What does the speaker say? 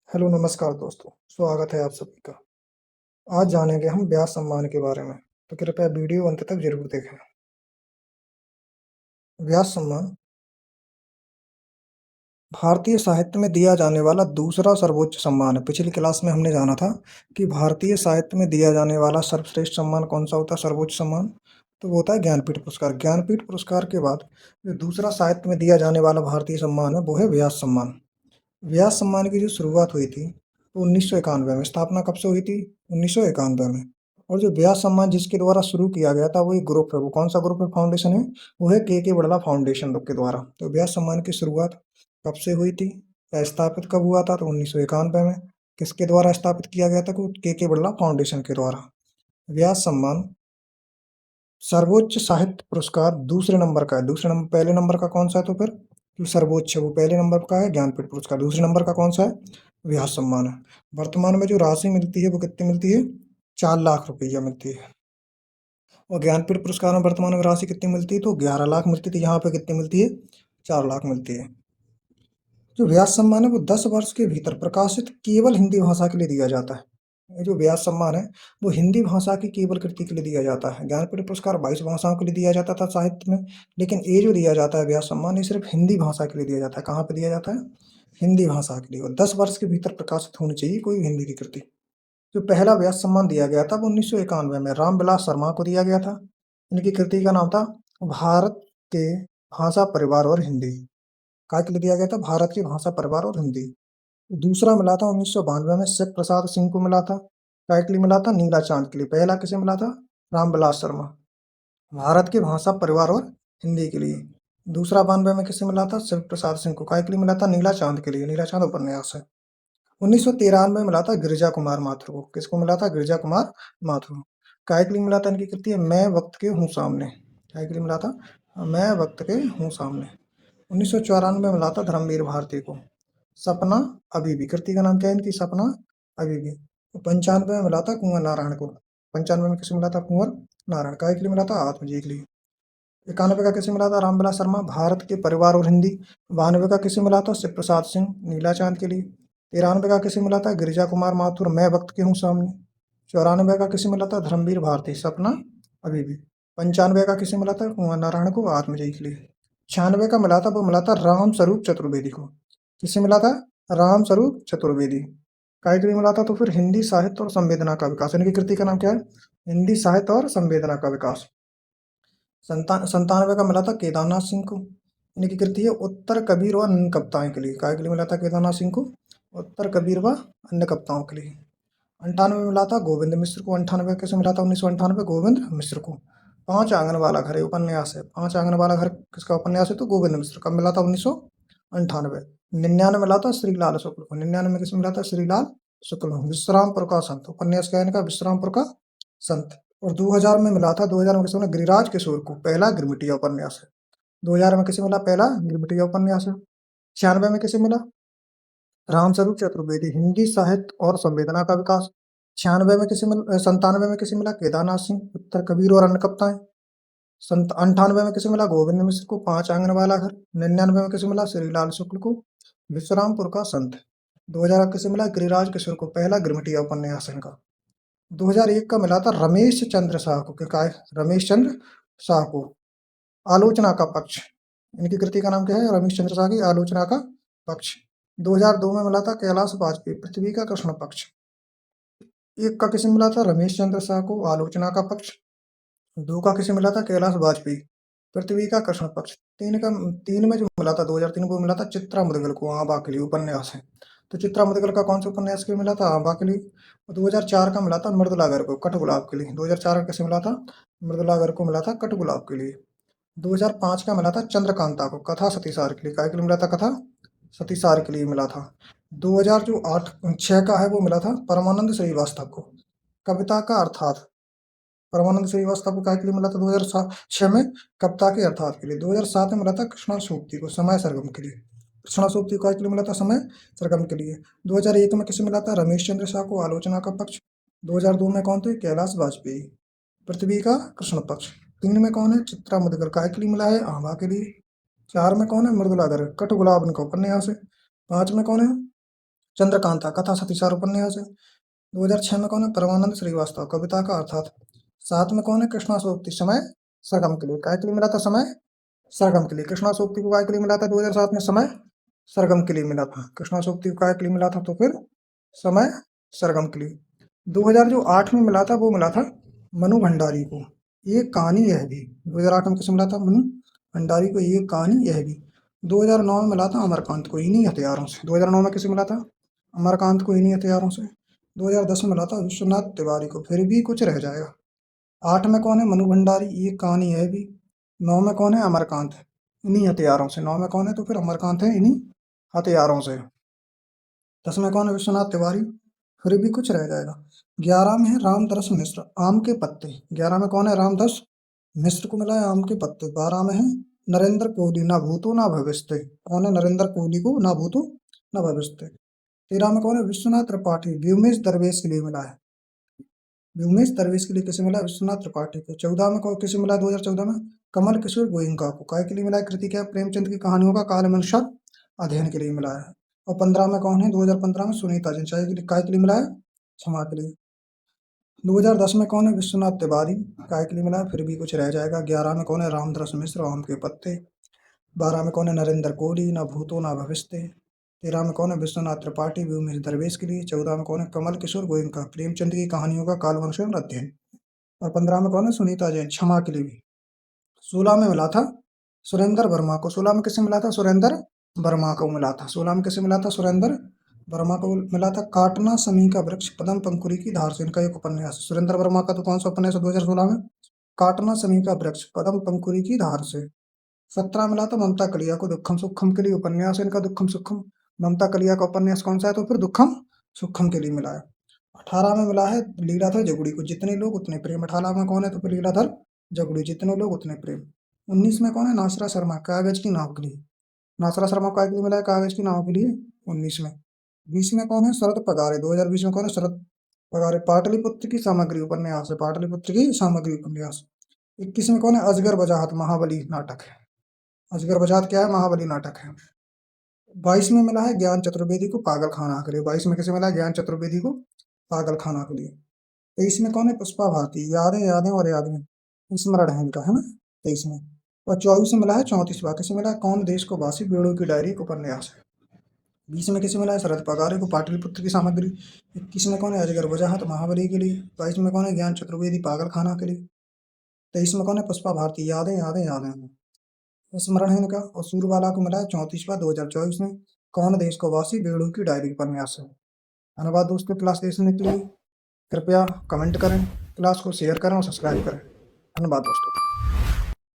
Hello नमस्कार दोस्तों, स्वागत है आप सभी का। आज जानेंगे हम व्यास सम्मान के बारे में, तो कृपया वीडियो अंत तक जरूर देखें। व्यास सम्मान भारतीय साहित्य में दिया जाने वाला दूसरा सर्वोच्च सम्मान है। पिछली क्लास में हमने जाना था कि भारतीय साहित्य में दिया जाने वाला सर्वश्रेष्ठ सम्मान कौन सा होता है, सर्वोच्च सम्मान। तो वो होता है ज्ञानपीठ पुरस्कार। ज्ञानपीठ पुरस्कार के बाद जो दूसरा साहित्य में दिया जाने वाला भारतीय सम्मान है वो है व्यास सम्मान। व्यास सम्मान की जो शुरुआत हुई थी वो 1991 में। स्थापना कब से हुई थी? 1991 में। और जो व्यास सम्मान जिसके द्वारा शुरू किया गया था वो एक ग्रुप है। वो कौन सा ग्रुप है, फाउंडेशन है? वो है के बिड़ला फाउंडेशन के द्वारा। तो व्यास सम्मान की शुरुआत कब से हुई थी या स्थापित कब हुआ था? तो 1991 में। किसके द्वारा स्थापित किया गया था? के बिड़ला फाउंडेशन के द्वारा। व्यास सम्मान सर्वोच्च साहित्य पुरस्कार दूसरे नंबर का है। दूसरे नंबर, पहले नंबर का कौन सा है? तो फिर जो सर्वोच्च है वो पहले नंबर का है ज्ञानपीठ पुरस्कार। दूसरे नंबर का कौन सा है? व्यास सम्मान है। वर्तमान में जो राशि मिलती है वो कितनी मिलती है? 4 लाख रुपया मिलती है। और ज्ञानपीठ पुरस्कार में वर्तमान में राशि कितनी मिलती है? तो 11 लाख मिलती थी, यहाँ पे कितनी मिलती है? 4 लाख मिलती है। जो व्यास सम्मान है वो 10 वर्ष के भीतर प्रकाशित केवल हिंदी भाषा के लिए दिया जाता है। ये जो व्यास सम्मान है वो हिंदी भाषा की केवल कृति के लिए दिया जाता है। ज्ञानपीठ पुरस्कार 22 भाषाओं के लिए दिया जाता था साहित्य में, लेकिन ये जो दिया जाता है व्यास सम्मान, ये सिर्फ हिंदी भाषा के लिए दिया जाता है। कहाँ पे दिया जाता है? हिंदी भाषा के लिए। और 10 वर्ष के भीतर प्रकाशित होनी चाहिए कोई हिंदी की कृति। जो पहला व्यास सम्मान दिया गया था वो 1991 में रामविलास शर्मा को दिया गया था। इनकी कृति का नाम था भारत के भाषा परिवार और हिंदी। काय के लिए दिया गया था? भारत की भाषा परिवार और हिंदी। दूसरा मिला था 1992 में शिव प्रसाद सिंह को मिला था। काय के लिए मिला था? नीला चांद के लिए। पहला किसे मिला था? रामविलास शर्मा, भारत की भाषा परिवार और हिंदी के लिए। दूसरा 92 में किसे मिला था? शिव प्रसाद सिंह को। काय के लिए मिला था? नीला चांद के लिए। नीला चांद उपन्यास है। 1993 में मिला था गिरिजा कुमार माथुर को। किसको मिला था? गिरिजा कुमार माथुर। काय के लिए मिला था? इनकी कृति है मैं वक्त के हूँ सामने। काय के लिए मिला था? मैं वक्त के हूँ सामने। 1994 में मिला था धर्मवीर भारती को सपना अभी भी। कृति का नाम क्या है इनकी? सपना अभी भी। 95 में मिला था कुंवर नारायण को। 95 में किसे मिला था? कुंवर नारायण। काय के लिए मिला था? आत्मजी के लिए। 91 का किसे मिला था? रामविलास शर्मा, भारत के परिवार और हिंदी। 92 का किसे मिला था? शिव प्रसाद सिंह, नीला चांद के लिए। 93 का किसे मिला था? गिरिजा कुमार माथुर, मैं वक्त के हूँ सामने। 94 का किसे मिला था? धर्मवीर भारती, सपना अभी भी। 95 का किसे मिला था? कुंवर नारायण को, आत्मजयी के लिए। 96 का मिला था वो मिला था राम स्वरूप चतुर्वेदी को। किसे मिला था? राम स्वरूप चतुर्वेदी। काय के लिए मिला था? तो फिर हिंदी साहित्य और संवेदना का विकास। इनकी कृति का नाम क्या है? हिंदी साहित्य और संवेदना का विकास। 97 का मिला था केदारनाथ सिंह को। इनकी कृति है उत्तर कबीर व अन्य कविताएं के लिए। काय के लिए मिला था केदारनाथ सिंह को? उत्तर कबीर व अन्य कविताओं के लिए। 98 में मिला था गोविंद मिश्र को। 98 कैसे मिला था? 1998 गोविंद मिश्र को। पांच आंगन वाला घर, ये उपन्यास है। पांच आंगन वाला घर किसका उपन्यास है? तो गोविंद मिश्र। कब मिला था? 1998। 99 मिला था श्रीलाल शुक्ल को। 99 में किसे मिला था? श्रीलाल शुक्ल को। विश्रामपुर का संत उपन्यास क्या है इनका? विश्रामपुर का संत। और 2000 में मिला था, 2000 में किसे मिला? गिरिराज किशोर को। पहला गिरमिटिया उपन्यास है। 2000 में किसे मिला? पहला गिरमिटिया उपन्यास है। 96 में किसे मिला? रामस्वरूप चतुर्वेदी, हिंदी साहित्य और संवेदना का विकास। 96 में किसे मिला? 97 में किसे मिला? केदारनाथ सिंह, उत्तर कबीर और अन्य कविताएं। 98 में किसे मिला? गोविंद मिश्र को, पांच आंगन वाला घर। 99 में किसे मिला? श्रीलाल शुक्ल को, विश्रामपुर का संत। 2000 किसे मिला? गिरिराज किशोर को, पहला गिरमिटिया उपन्यास है इनका। 2001 का मिला था रमेश चंद्र शाह को। क्या है? रमेश चंद्र शाह को, आलोचना का पक्ष। इनकी कृति का नाम क्या है? रमेश चंद्र शाह की आलोचना का पक्ष। 2002 में मिला था कैलाश वाजपेयी, पृथ्वी का कृष्ण पक्ष। एक का किसे मिला था? रमेश चंद्र शाह को, आलोचना का पक्ष। दो का किसे मिला था? कैलाश वाजपेयी, पृथ्वी का कृष्ण पक्ष। तीन में जो मिला था 2003 को मिला था चित्रा मुदगल को, आंबा के लिए उपन्यास है। तो चित्रा मुदगल का कौन से उपन्यास के लिए मिला था? आंबा के लिए। 2004 का मिला था मृदुला गर्ग को, कट गुलाब के लिए। 2004 का किसे मिला था? मृदुला गर्ग को मिला था कट गुलाब के लिए। 2005 का मिला था चंद्रकांता को, कथा सतीसार के लिए। काय के लिए मिला था? कथा सतीसार के लिए मिला था। 2000 जो 6 का है वो मिला था परमानंद श्रीवास्तव को, कविता का अर्थात। परमानंद श्रीवास्तव को काय के लिए मिला था? 2006 में कविता के अर्थात के लिए। 2007 में मिला था कृष्णा सूक्ति को, समय सरगम के लिए। कृष्णा सूक्ति को काय के लिए मिला था? समय सरगम के लिए। 2001 में किसे मिला था? रमेश चंद्र शाह को, आलोचना का पक्ष। 2002 में कौन थे? कैलाश वाजपेयी, पृथ्वी का कृष्ण पक्ष। 3 में कौन है? चित्रा मुदगल, काय के लिए मिला है? आंबा के लिए। 4 में कौन है? मृदुला गर्ग, कट गुलाब इनका उपन्यास है। 5 में कौन है? चंद्रकांता कथा सतीसार उपन्यास है। 2006 में कौन है? परमानंद श्रीवास्तव कविता का अर्थात। 7 में कौन है? कृष्णा सोबती समय सरगम के लिए। काय के लिए मिला था समय? सरगम के लिए। कृष्णा सोबती को काय के लिए मिला था 2007 में? समय सरगम के लिए मिला था। कृष्णा सोबती को काय के लिए मिला था? तो फिर समय सरगम के लिए। 2008 में मिला था वो मिला था मनु भंडारी को एक कहानी यह भी। 2008 में किसे मिला था? मनु भंडारी को एक कहानी यह भी। 2009 में मिला था अमरकांत को इन्हीं हथियारों से। 2009 में किसे मिला था? अमरकांत को इन्हीं हथियारों से। 2010 में मिला था विश्वनाथ तिवारी को फिर भी कुछ रह जाएगा। 8 में कौन है? मनु भंडारी एक कहानी यह भी। 9 में कौन है? अमरकांत इन्हीं हथियारों से। 9 में कौन है? तो फिर अमरकांत है इन्हीं हथियारों से। 10 में कौन है? विश्वनाथ तिवारी फिर भी कुछ रह जाएगा। 11 में है रामदरस मिश्र आम के पत्ते। 11 में कौन है? रामदस मिश्र को मिला है आम के पत्ते। 12 में है नरेंद्र कोहली ना भूतो ना भविष्य। कौन है? नरेंद्र कोहली को ना भूतो ना भविष्य। 13 में कौन है? विश्वनाथ त्रिपाठी व्योमेश दरवेश के लिए मिला है। व्योमेश दरवेश के लिए किसे मिला? विश्वनाथ त्रिपाठी को। 14 में कौन किसे मिला? 2014 में कमल किशोर गोयनका को। काय के लिए मिला है? कृति क्या? प्रेमचंद की कहानियों का कालमनुसार अध्ययन के लिए मिला है। और 15 में कौन है? 2015 में सुनीता जैन काय के लिए मिला है? क्षमा के लिए। 2010 में कौन है? विश्वनाथ तिवारी काय के लिए मिला है? फिर भी कुछ रह जाएगा। 11 में कौन है? रामदरस मिश्र आम के पत्ते। 12 में कौन है? नरेंद्र कोहली ना भूतो ना भविष्य। 13 में कौन है? विश्वनाथ त्रिपाठी व्योमेश दरवेश के लिए। 14 में कौन है? कमल किशोर गोयनका प्रेमचंद की कहानियों का कालवंश अध्ययन। और 15 में कौन है? सुनीता जैन क्षमा के लिए भी। 16 में मिला था सुरेंद्र वर्मा को। 16 में किसे मिला था? सुरेंद्र वर्मा को मिला था। 16 में किसे मिला था? सुरेंद्र वर्मा को मिला था काटना समी का वृक्ष पदम पंकुरी की धार से। इनका एक उपन्यास। सुरेंद्र वर्मा का तो कौन सा उपन्यास है 2016 में? काटना समी का वृक्ष पदम पंकुरी की धार से। 17 मिला था ममता कलिया को दुखम सुखम के लिए उपन्यास है इनका दुखम सुखम। ममता कलिया का उपन्यास कौन सा है? तो फिर दुखम सुखम के लिए मिला है। 18 में मिला है लीलाधर जगुड़ी को जितने लोग उतने प्रेम। 18 में कौन है? तो फिर लीलाधर जगुड़ी जितने लोग उतने प्रेम। 19 में कौन है? नासरा शर्मा कागज की नाव के लिए। नासरा शर्मा को के लिए मिला है कागज की नाव के लिए 19 में। 20 में कौन है? शरद पगारे 2020 में कौन है? शरद पगारे पाटलिपुत्र की सामग्री उपन्यास है। पाटलिपुत्र की सामग्री उपन्यास। 21 में कौन है? अजगर वजाहत महाबली नाटक है। अजगर वजाहत क्या है? महाबली नाटक है। 22 में मिला है ज्ञान चतुर्वेदी को पागल खाना के लिए। 22 में किसे मिला है? ज्ञान चतुर्वेदी को पागल खाना के लिए। 23 में कौन है? पुष्पा भारती यादें यादें और यादें स्मरण है इनका है ना 23 में। और 24 में मिला है 34वां किसे मिला है? कौन देश को वासी बेड़ों की डायरी एक उपन्यास है। 20 में किसे मिला है? शरद पगारे को पाटलिपुत्र की सामग्री। 21 में कौन है? अजगर वजाहत महाबली के लिए। 22 में कौन है? ज्ञान चतुर्वेदी पागल खाना के लिए। 23 में कौन है? पुष्पा भारती यादें यादें यादें स्मरण है इनका। और सूरबाला को मिला है 34वां 2024 में कौन देश को वासी बेड़ों की डायरी उपन्यास है। धन्यवाद दोस्तों क्लास देखने के लिए। कृपया कमेंट करें, क्लास को शेयर करें और सब्सक्राइब करें। धन्यवाद दोस्तों।